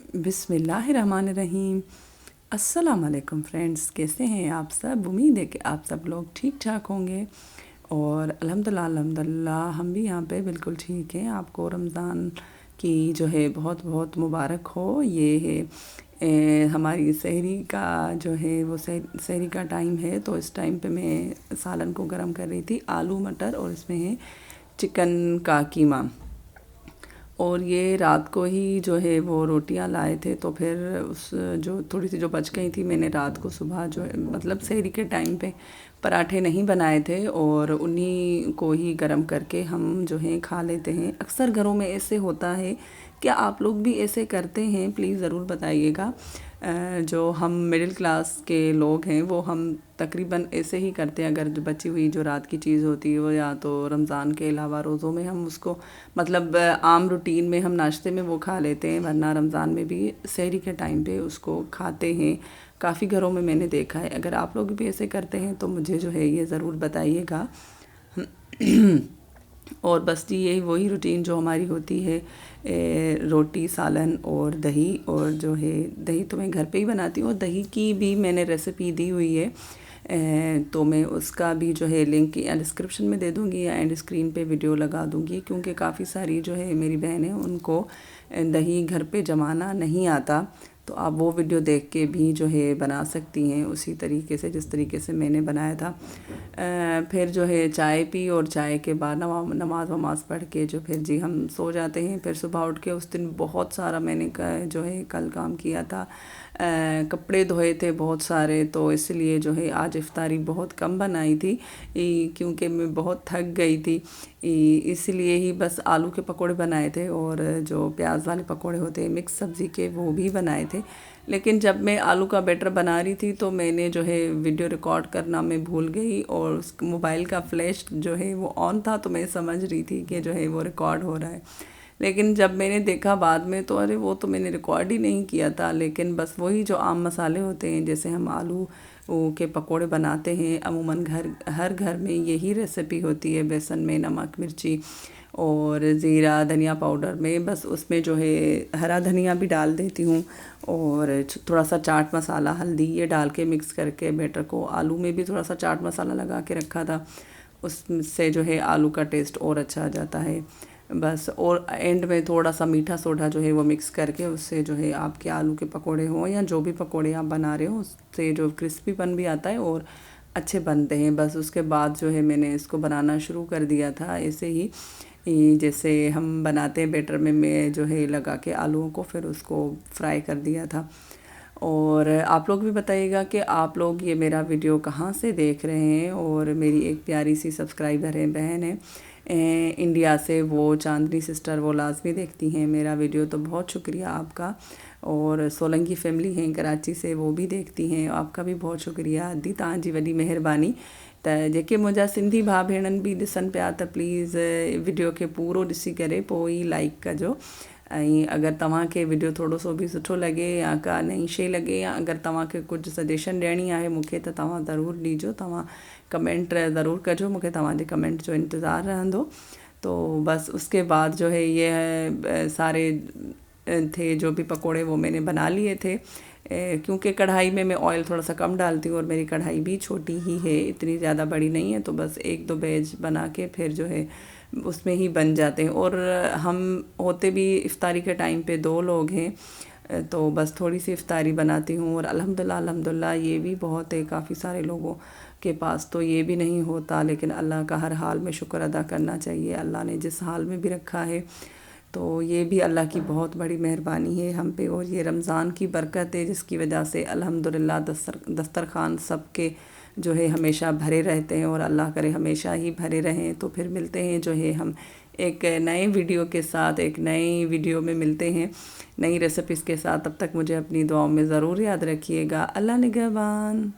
बिस्मिल्लाहिर्रहमानिर्रहीम। अस्सलाम वालेकुम फ्रेंड्स, कैसे हैं आप सब? उम्मीद है कि आप सब लोग ठीक ठाक होंगे और अल्हम्दुलिल्लाह हम भी यहाँ पे बिल्कुल ठीक हैं। आपको रमज़ान की जो है बहुत बहुत मुबारक हो। ये है हमारी सहरी का जो है वो सहरी का टाइम है। तो इस टाइम पे मैं सालन को गर्म कर रही थी, आलू मटर, और इसमें है चिकन का कीमा। और ये रात को ही जो है वो रोटियां लाए थे, तो फिर उस जो थोड़ी सी जो बच गई थी, मैंने रात को सुबह जो है मतलब सहरी के टाइम पे पराठे नहीं बनाए थे और उन्हीं को ही गरम करके हम जो है खा लेते हैं। अक्सर घरों में ऐसे होता है। क्या आप लोग भी ऐसे करते हैं? प्लीज़ ज़रूर बताइएगा। जो हम मिडिल क्लास के लोग हैं वो हम तकरीबन ऐसे ही करते हैं। अगर जो बची हुई जो रात की चीज़ होती है वो या तो रमज़ान के अलावा रोज़ों में हम उसको मतलब आम रूटीन में हम नाश्ते में वो खा लेते हैं, वरना रमज़ान में भी सहरी के टाइम पे उसको खाते हैं। काफ़ी घरों में मैंने देखा है। अगर आप लोग भी ऐसे करते हैं तो मुझे जो है ये ज़रूर बताइएगा। और बस जी यही वही रूटीन जो हमारी होती है, रोटी सालन और दही। और जो है दही तो मैं घर पे ही बनाती हूँ, और दही की भी मैंने रेसिपी दी हुई है। तो मैं उसका भी जो है लिंक या डिस्क्रिप्शन में दे दूँगी या एंड स्क्रीन पे वीडियो लगा दूँगी, क्योंकि काफ़ी सारी जो है मेरी बहनें उनको दही घर पे जमाना नहीं आता। तो आप वो वीडियो देख के भी जो है बना सकती हैं उसी तरीके से जिस तरीके से मैंने बनाया था। फिर जो है चाय पी, और चाय के बाद नमाज वमाज पढ़ के जो फिर जी हम सो जाते हैं। फिर सुबह उठ के उस दिन बहुत सारा मैंने जो है कल काम किया था। कपड़े धोए थे बहुत सारे, तो इसलिए जो है आज इफ्तारी बहुत कम बनाई थी, क्योंकि मैं बहुत थक गई थी। इसलिए ही बस आलू के पकोड़े बनाए थे, और जो प्याज वाले पकोड़े होते हैं मिक्स सब्ज़ी के, वो भी बनाए थे। लेकिन जब मैं आलू का बैटर बना रही थी तो मैंने जो है वीडियो रिकॉर्ड करना मैं भूल गई, और उस मोबाइल का फ्लैश जो है वो ऑन था, तो मैं समझ रही थी कि जो है वो रिकॉर्ड हो रहा है। लेकिन जब मैंने देखा बाद में तो अरे वो तो मैंने रिकॉर्ड ही नहीं किया था। लेकिन बस वही जो आम मसाले होते हैं, जैसे हम आलू के पकोड़े बनाते हैं, अमूमन हर घर में यही रेसिपी होती है। बेसन में नमक मिर्ची और ज़ीरा धनिया पाउडर में, बस उसमें जो है हरा धनिया भी डाल देती हूँ, और थोड़ा सा चाट मसाला हल्दी ये डाल के मिक्स करके बैटर को, आलू में भी थोड़ा सा चाट मसाला लगा के रखा था, उससे जो है आलू का टेस्ट और अच्छा आ जाता है बस। और एंड में थोड़ा सा मीठा सोडा जो है वो मिक्स करके, उससे जो है आपके आलू के पकोड़े हों या जो भी पकोड़े आप बना रहे हो, उससे जो क्रिस्पीपन भी आता है और अच्छे बनते हैं। बस उसके बाद जो है मैंने इसको बनाना शुरू कर दिया था ऐसे ही, जैसे हम बनाते हैं बैटर में मैं जो है लगा के आलूओं को फिर उसको फ्राई कर दिया था। और आप लोग भी बताइएगा कि आप लोग ये मेरा वीडियो कहाँ से देख रहे हैं। और मेरी एक प्यारी सी सब्सक्राइबर है, बहन है इंडिया से, वो चांदनी सिस्टर, वो लाजमी देखती हैं मेरा वीडियो, तो बहुत शुक्रिया आपका। और सोलंकी फैमिली हैं कराची से, वो भी देखती हैं, आपका भी बहुत शुक्रिया। दी तव्हांजी वॾी महिरबानी। त जेके मुंहिंजा सिंधी भाउ भेणनि बि ॾिसनि पिया त प्लीज़ वीडियो खे पूरो ॾिसी करे पोइ ई लाइक कजो। ऐं अगरि तव्हांखे वीडियो थोरो सो बि सुठो लॻे या का नई शइ लॻे, या अगरि तव्हांखे कुझु सजेशन ॾियणी आहे मूंखे, त तव्हां ज़रूरु ॾिजो। तव्हां कमेंट ज़रूरु कजो, मूंखे तव्हांजे कमेंट जो इंतज़ारु रहंदो। तो बस उसके बाद जो है ये सारे थे जो भी पकोड़े वो मैंने बना लिए थे, क्योंकि कढ़ाई में मैं ऑयल थोड़ा सा कम डालती हूँ और मेरी कढ़ाई भी छोटी ही है, इतनी ज़्यादा बड़ी नहीं है। तो बस एक दो बैच बना के फिर जो है उसमें ही बन जाते हैं। और हम होते भी इफ्तारी के टाइम पे दो लोग हैं, तो बस थोड़ी सी इफ्तारी बनाती हूँ। और अल्हम्दुलिल्लाह ये भी बहुत है, काफ़ी सारे लोगों के पास तो ये भी नहीं होता, लेकिन अल्लाह का हर हाल में शुक्र अदा करना चाहिए। अल्लाह ने जिस हाल में भी रखा है, तो ये भी अल्लाह की बहुत बड़ी मेहरबानी है हम पे। और ये रमज़ान की बरकत है, जिसकी वजह से अल्हम्दुलिल्लाह दस्तरखान सब के जो है हमेशा भरे रहते हैं, और अल्लाह करे हमेशा ही भरे रहें। तो फिर मिलते हैं जो है हम एक नए वीडियो के साथ, एक नई वीडियो में मिलते हैं नई रेसिपीज़ के साथ। तब तक मुझे अपनी दुआओं में ज़रूर याद रखिएगा। अल्लाह निगहबान।